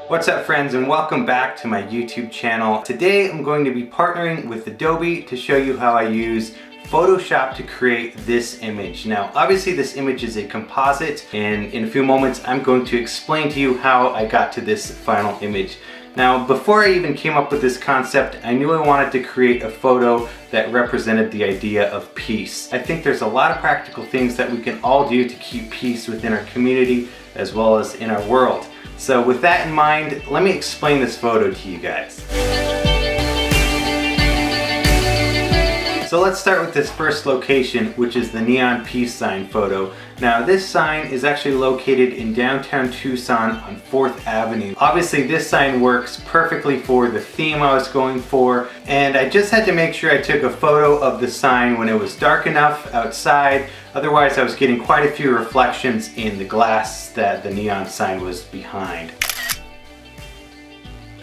What's up friends, and welcome back to my YouTube channel. Today I'm going to be partnering with Adobe to show you how I use Photoshop to create this image. Now obviously this image is a composite, and in a few moments I'm going to explain to you how I got to this final image. Now before I even came up with this concept, I knew I wanted to create a photo that represented the idea of peace. I think there's a lot of practical things that we can all do to keep peace within our community as well as in our world. So with that in mind, let me explain this photo to you guys. So let's start with this first location, which is the neon peace sign photo. Now this sign is actually located in downtown Tucson on 4th Avenue. Obviously this sign works perfectly for the theme I was going for, and I just had to make sure I took a photo of the sign when it was dark enough outside. Otherwise I was getting quite a few reflections in the glass that the neon sign was behind.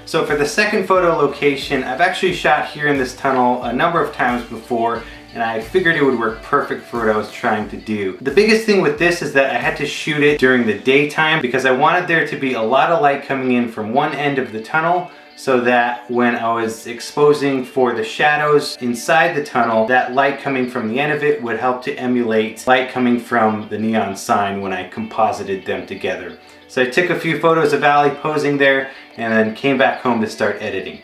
So for the second photo location, I've actually shot here in this tunnel a number of times before, and I figured it would work perfect for what I was trying to do. The biggest thing with this is that I had to shoot it during the daytime because I wanted there to be a lot of light coming in from one end of the tunnel, so that when I was exposing for the shadows inside the tunnel, that light coming from the end of it would help to emulate light coming from the neon sign when I composited them together. So I took a few photos of Ali posing there and then came back home to start editing.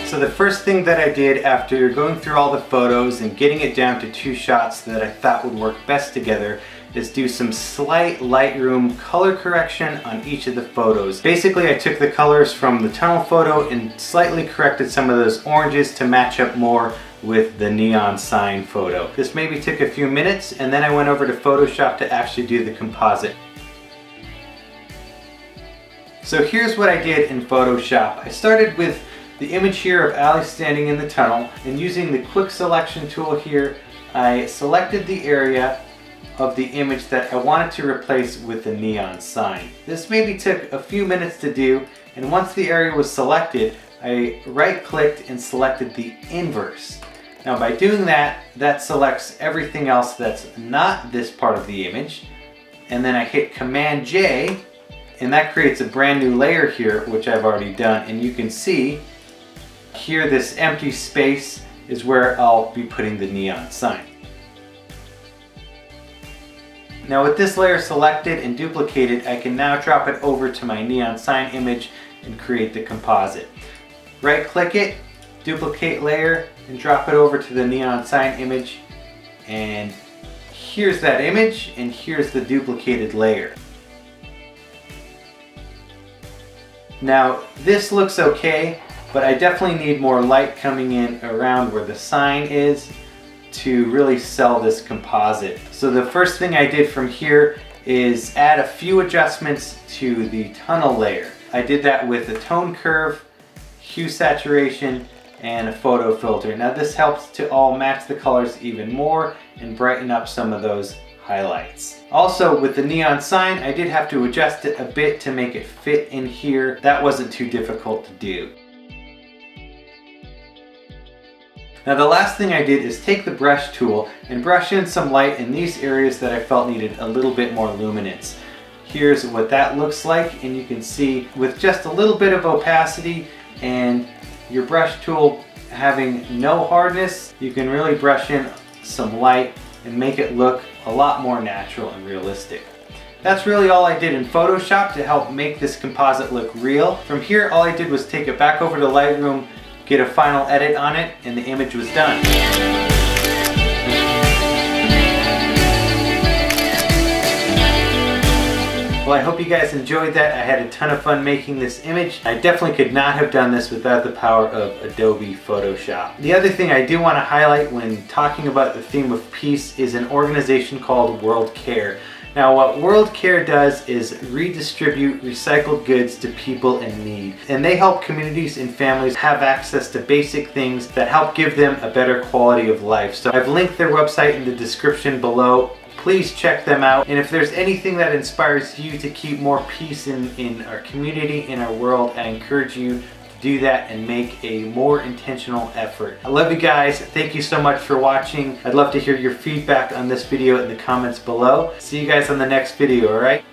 So the first thing that I did after going through all the photos and getting it down to 2 shots that I thought would work best together is do some slight Lightroom color correction on each of the photos. Basically I took the colors from the tunnel photo and slightly corrected some of those oranges to match up more with the neon sign photo. This maybe took a few minutes, and then I went over to Photoshop to actually do the composite. So here's what I did in Photoshop. I started with the image here of Ali standing in the tunnel, and using the quick selection tool here, I selected the area of the image that I wanted to replace with the neon sign. This maybe took a few minutes to do, and once the area was selected, I right-clicked and selected the inverse. Now by doing that, that selects everything else that's not this part of the image, and then I hit Command J, and that creates a brand new layer here, which I've already done, and you can see here this empty space is where I'll be putting the neon sign. Now with this layer selected and duplicated, I can now drop it over to my neon sign image and create the composite. Right click it, duplicate layer, and drop it over to the neon sign image, and here's that image, and here's the duplicated layer. Now this looks okay, but I definitely need more light coming in around where the sign is to really sell this composite. So the first thing I did from here is add a few adjustments to the tunnel layer. I did that with a tone curve, hue saturation, and a photo filter. Now this helps to all match the colors even more and brighten up some of those highlights. Also with the neon sign, I did have to adjust it a bit to make it fit in here. That wasn't too difficult to do. Now the last thing I did is take the brush tool and brush in some light in these areas that I felt needed a little bit more luminance. Here's what that looks like, and you can see with just a little bit of opacity and your brush tool having no hardness, you can really brush in some light and make it look a lot more natural and realistic. That's really all I did in Photoshop to help make this composite look real. From here, all I did was take it back over to Lightroom, get a final edit on it, and the image was done. Well, I hope you guys enjoyed that. I had a ton of fun making this image. I definitely could not have done this without the power of Adobe Photoshop. The other thing I do want to highlight when talking about the theme of peace is an organization called World Care. Now what World Care does is redistribute recycled goods to people in need. And they help communities and families have access to basic things that help give them a better quality of life. So I've linked their website in the description below. Please check them out. And if there's anything that inspires you to keep more peace in our community, in our world, I encourage you to do that and make a more intentional effort. I love you guys. Thank you so much for watching. I'd love to hear your feedback on this video in the comments below. See you guys on the next video, all right?